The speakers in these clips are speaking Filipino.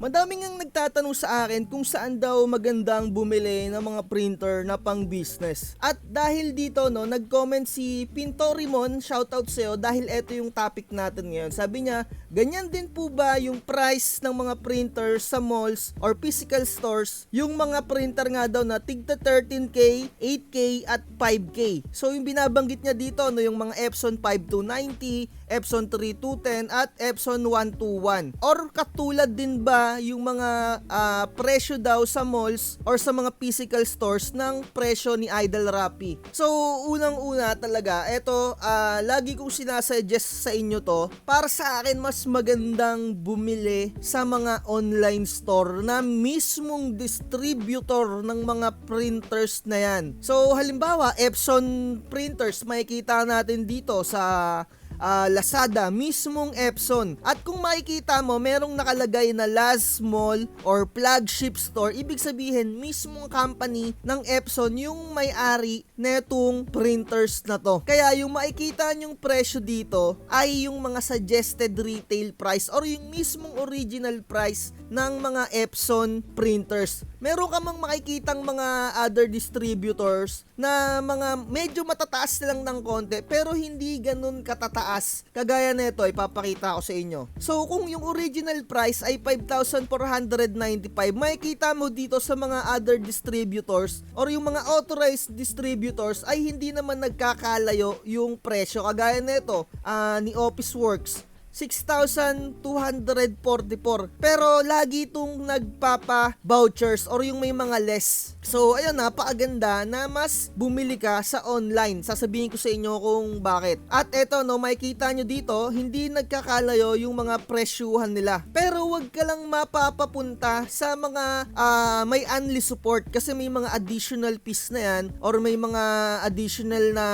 Madaming ang nagtatanong sa akin kung saan daw magandang bumili ng mga printer na pang business. At dahil dito nag-comment si Pinto Rimon, shoutout sa'yo dahil ito yung topic natin ngayon. Sabi niya, ganyan din po ba yung price ng mga printer sa malls or physical stores? Yung mga printer nga daw na tigta 13K, 8K at 5K. So yung binabanggit niya dito yung mga Epson 5290, Epson 3210 at Epson 121. Or katulad din ba yung mga presyo daw sa malls or sa mga physical stores ng presyo ni Idol Rappi. So unang-una talaga, eto lagi kong sinasuggest sa inyo to. Para sa akin mas magandang bumili sa mga online store na mismong distributor ng mga printers na yan. So halimbawa, Epson printers makikita natin dito sa Lazada, mismong Epson. At kung makikita mo, merong nakalagay na last mall or flagship store, ibig sabihin, mismong company ng Epson yung may-ari netong printers na to. Kaya yung makikita nyong presyo dito ay yung mga suggested retail price or yung mismong original price ng mga Epson printers. Meron ka mang makikitang mga other distributors na mga medyo matataas lang ng konti pero hindi ganun katataas. Kagaya nito, ipapakita ko sa inyo. So kung yung original price ay 5,495, makikita mo dito sa mga other distributors or yung mga authorized distributors ay hindi naman nagkakalayo yung presyo. Kagaya nito, ni Officeworks, 6,244. Pero lagi itong nagpapa-vouchers or yung may mga less. So ayun, napakaganda na mas bumili ka sa online. Sasabihin ko sa inyo kung bakit. At eto makikita nyo dito, hindi nagkakalayo yung mga presyuhan nila. Pero wag ka lang mapapapunta sa mga may unli support kasi may mga additional fees na yan or may mga additional na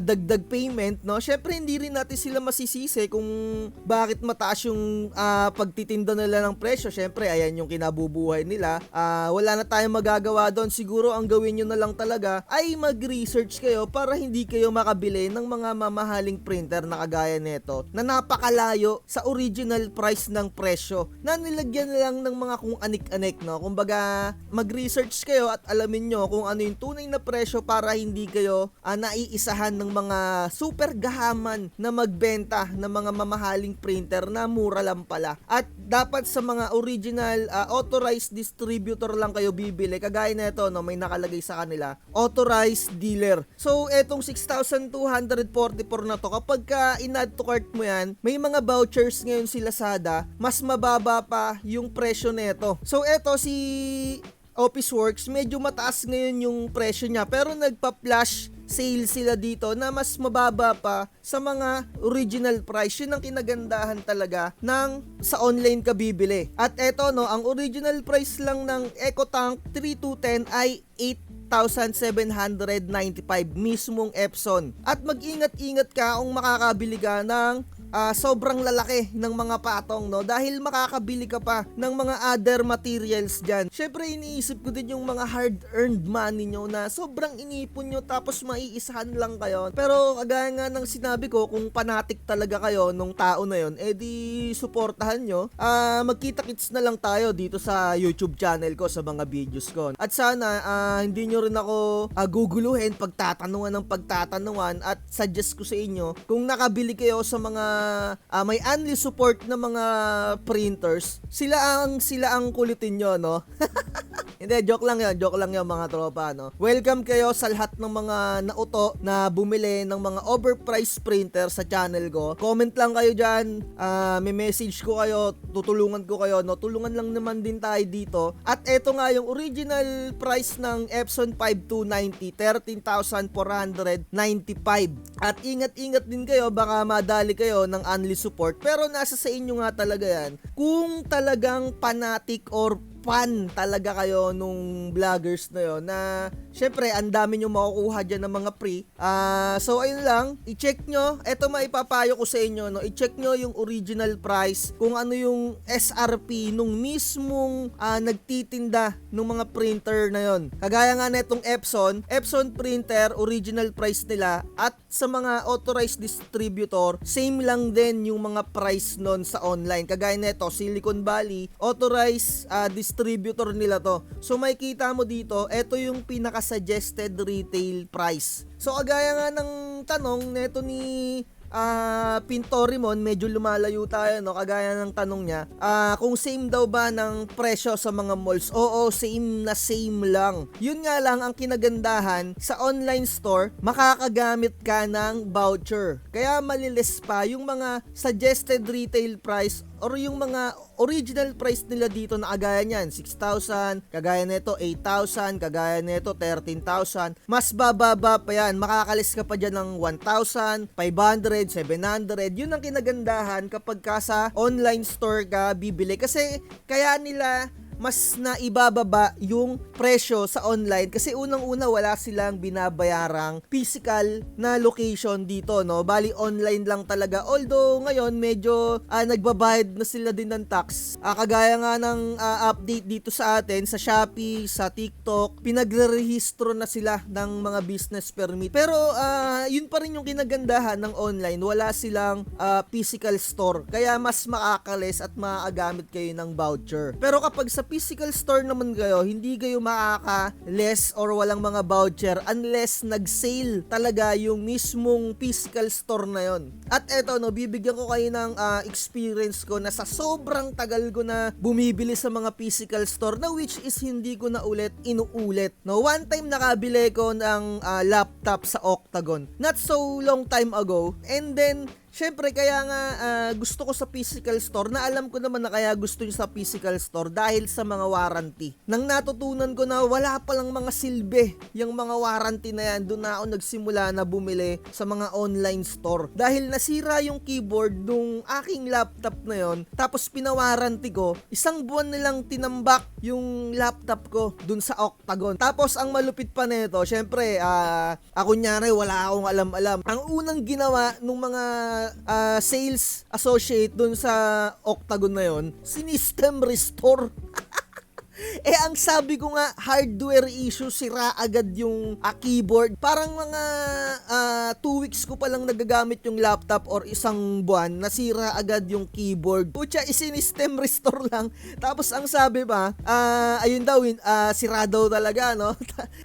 dagdag payment, Syempre hindi rin natin sila masisisi kung bakit mataas yung pagtitinda nila ng presyo. Syempre ayan yung kinabubuhay nila. Wala na tayong magagawa doon. Siguro ang gawin nyo na lang talaga ay mag-research kayo para hindi kayo makabili ng mga mamahaling printer na kagaya nito na napakalayo sa original price ng presyo na nilagyan lang ng mga kung anik-anik. Kumbaga mag-research kayo at alamin nyo kung ano yung tunay na presyo para hindi kayo naiisahan ng mga super gahaman na magbenta ng mga mamahaling printer na mura lang pala. At dapat sa mga original authorized distributor lang kayo bibili. Kagaya nito, may nakalagay sa kanila, authorized dealer. So etong 6,244 na to, kapag ka in-add to cart mo yan, may mga vouchers ngayon si Lazada, mas mababa pa yung presyo nito. So eto si Officeworks, medyo mataas ngayon yung presyo niya pero nagpa-flash sale sila dito na mas mababa pa sa mga original price. Yun ang kinagandahan talaga ng sa online ka bibili. At eto ang original price lang ng EcoTank 3210 ay 8,795 mismong Epson. At mag-ingat-ingat ka kung makakabili ka ng sobrang lalaki ng mga patong dahil makakabili ka pa ng mga other materials dyan. Syempre iniisip ko din yung mga hard-earned money nyo na sobrang inipon nyo tapos maiisahan lang kayo. Pero kagaya nga ng sinabi ko, kung fanatic talaga kayo nung tao na yon, edi suportahan nyo. Magkita-kits na lang tayo dito sa YouTube channel ko sa mga videos ko. At sana hindi nyo rin ako guguluhin pagtatanungan at suggest ko sa inyo kung nakabili kayo sa mga may unli support na mga printers, sila ang kulitin nyo, Hindi, joke lang yun mga tropa, Welcome kayo sa lahat ng mga nauto na bumili ng mga overpriced printer sa channel ko. Comment lang kayo dyan, may message ko kayo, tutulungan ko kayo, Tulungan lang naman din tayo dito. At eto nga yung original price ng Epson 5290, 13,495. At ingat-ingat din kayo, baka madali kayo ng unli support. Pero nasa sa inyo nga talaga yan. Kung talagang fanatic or fan talaga kayo nung vloggers na yon, na syempre ang dami nyo makukuha dyan ng mga free. So ayun lang, i-check nyo, eto maipapayo ko sa inyo, no? I-check nyo yung original price, kung ano yung SRP nung mismong nagtitinda ng mga printer na yon. Kagaya nga netong Epson printer, original price nila, at sa mga authorized distributor, same lang din yung mga price nun sa online. Kagaya neto, Silicon Valley, authorized distributor nila to. So makikita mo dito, eto yung pinaka-suggested retail price. So kagaya nga ng tanong neto ni Pintorimon, medyo lumalayo tayo, no? Kagaya ng tanong niya, kung same daw ba ng presyo sa mga malls? Oo, same na same lang. Yun nga lang ang kinagandahan, sa online store, makakagamit ka ng voucher. Kaya malilis pa yung mga suggested retail price or yung mga original price nila dito na kagaya niyan, 6,000, kagaya nito 8,000, kagaya nito 13,000. Mas bababa pa yan, makakalis ka pa dyan ng 1,000, 500, 700. Yun ang kinagandahan kapag ka sa online store ka bibili. Kasi kaya nila mas naibababa yung presyo sa online kasi unang-una wala silang binabayarang physical na location dito, no? Bali online lang talaga. Although ngayon medyo nagbabayad na sila din ng tax. Kagaya nga ng update dito sa atin sa Shopee, sa TikTok, pinagre-rehistro na sila ng mga business permit. Pero yun pa rin yung kinagandahan ng online. Wala silang physical store. Kaya mas makakalis at makakagamit kayo ng voucher. Pero kapag sa physical store naman kayo, hindi kayo makaka-less or walang mga voucher unless nag-sale talaga yung mismong physical store na yon. At eto, no, bibigyan ko kayo ng experience ko na sa sobrang tagal ko na bumibili sa mga physical store na which is hindi ko na inuulit. No, one time nakabili ko ng laptop sa Octagon. Not so long time ago. And then syempre, kaya nga gusto ko sa physical store, na alam ko naman na kaya gusto nyo sa physical store dahil sa mga warranty. Nang natutunan ko na wala palang mga silbi yung mga warranty na yan, doon na ako nagsimula na bumili sa mga online store. Dahil nasira yung keyboard nung aking laptop na yon, tapos pinawarranty ko, 1 buwan nilang tinambak yung laptop ko doon sa Octagon. Tapos ang malupit pa nito, syempre, ako nyari, wala akong alam-alam. Ang unang ginawa nung mga sales associate dun sa Octagon na yon, sinistem restore. Ang sabi ko nga, hardware issue, sira agad yung keyboard. Parang mga 2 weeks ko palang nagagamit yung laptop or 1 buwan, nasira agad yung keyboard. Pucha, isinistem restore lang. Tapos ang sabi pa, ayun daw, sira daw talaga, no?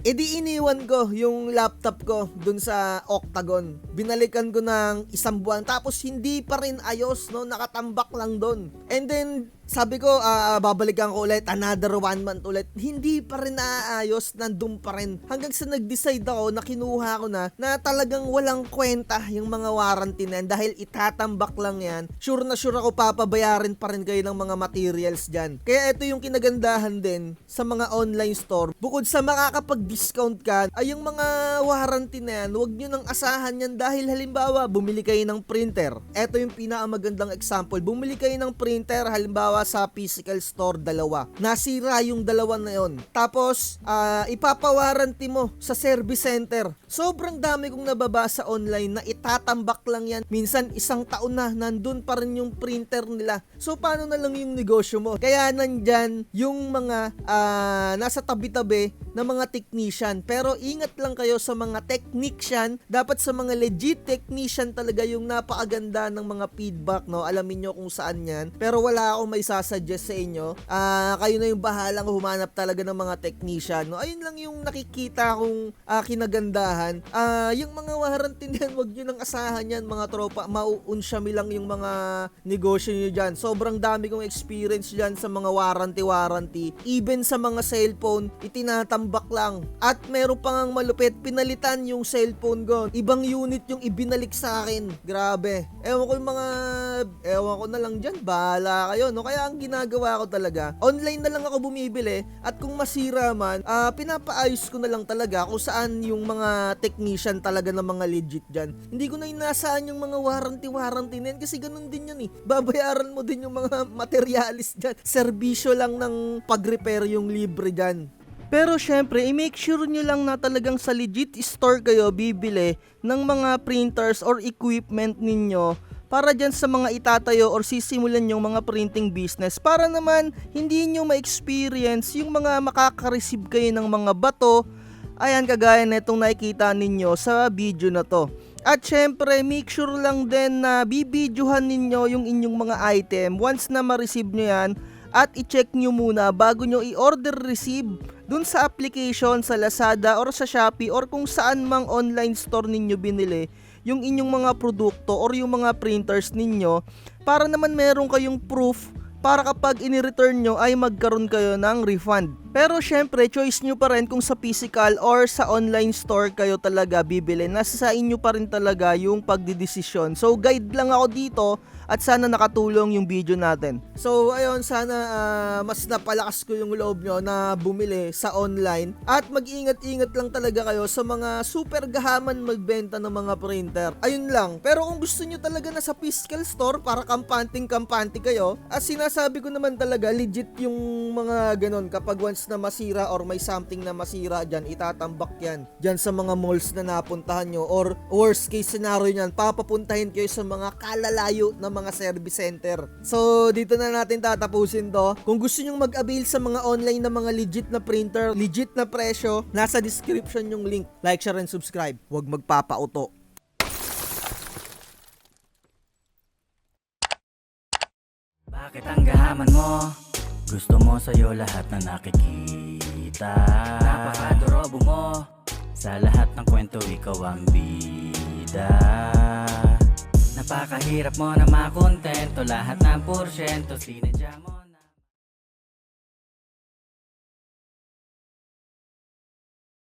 Di iniwan ko yung laptop ko dun sa Octagon. Binalikan ko ng 1 buwan, tapos hindi pa rin ayos, no? Nakatambak lang dun. And then sabi ko, babalikan ko ulit, another 1 month ulit. Hindi pa rin naaayos, nandun pa rin. Hanggang sa nag-decide ako na kinuha ko na talagang walang kwenta yung mga warranty na yan dahil itatambak lang yan. Sure na sure ako papabayarin pa rin kayo ng mga materials dyan. Kaya ito yung kinagandahan din sa mga online store. Bukod sa makakapag-discount ka, ay yung mga warranty na yan, huwag nyo nang asahan yan dahil halimbawa, bumili kayo ng printer. Ito yung pinakamagandang example. Bumili kayo ng printer, halimbawa sa physical store, 2. Nasira yung 2 na yon. Tapos, ipapawarranty mo sa service center. Sobrang dami kong nababasa online na itatambak lang yan. Minsan, 1 taon na, nandun pa rin yung printer nila. So, paano na lang yung negosyo mo? Kaya nandyan yung mga nasa tabi-tabi na mga technician. Pero ingat lang kayo sa mga technician. Dapat sa mga legit technician talaga yung napakaganda ng mga feedback, no? Alamin nyo kung saan yan. Pero wala akong may sasuggest sa inyo. Kayo na yung bahalang humanap talaga ng mga technician, no? Ayun lang yung nakikita kong kinagandahan. Yung mga warranty niyan, wag nyo nang asahan yan, mga tropa. Mauunsyami lang yung mga negosyo nyo dyan. Sobrang dami kong experience dyan sa mga warranty. Even sa mga cellphone, itinatambak lang. At meron pa ngang malupit, pinalitan yung cellphone ko. Ibang unit yung ibinalik sa akin. Grabe. Ewan ko na lang dyan. Bahala kayo, no? Kaya ang ginagawa ko talaga, online na lang ako bumibili at kung masira man, pinapaayos ko na lang talaga kung saan yung mga technician talaga ng mga legit dyan. Hindi ko na inasaan yung mga warranty na yan kasi ganun din yan eh. Babayaran mo din yung mga materialis dyan. Serbisyo lang ng pag-repair yung libre dyan. Pero syempre, i-make sure nyo lang na talagang sa legit store kayo bibili ng mga printers or equipment ninyo para dyan sa mga itatayo or sisimulan yung mga printing business para naman hindi nyo ma-experience yung mga makaka-receive kayo ng mga bato. Ayan, kagaya na itong nakikita ninyo sa video na to. At syempre, make sure lang din na bibidyohan ninyo yung inyong mga item once na ma-receive nyo yan at i-check nyo muna bago nyo i-order receive dun sa application sa Lazada or sa Shopee or kung saan mang online store ninyo binili yung inyong mga produkto or yung mga printers ninyo para naman meron kayong proof para kapag ini-return nyo ay magkaroon kayo ng refund. Pero syempre, choice nyo pa rin kung sa physical or sa online store kayo talaga bibili. Nasa sa inyo pa rin talaga yung pagdidesisyon. So guide lang ako dito at sana nakatulong yung video natin. So ayun, sana mas napalakas ko yung loob nyo na bumili sa online. At mag-ingat-ingat lang talaga kayo sa mga super gahaman magbenta ng mga printer. Ayun lang. Pero kung gusto nyo talaga na sa physical store para kampanting-kampante kayo, at sinasabi ko naman talaga legit yung mga ganon kapag once na masira or may something na masira dyan, itatambak yan dyan sa mga malls na napuntahan nyo or worst case scenario nyan, papapuntahin kayo sa mga kalalayo na mga service center. So dito na natin tatapusin to. Kung gusto nyong mag-avail sa mga online na mga legit na printer, legit na presyo, nasa description yung link. Like, share, and subscribe. Huwag magpapauto. Bakit ang gahaman mo? Gusto mo sa'yo lahat na nakikita. Napakadorobo mo. Sa lahat ng kwento ikaw ang bida. Napakahirap mo na makontento. Lahat ng porsyento sinadya mo.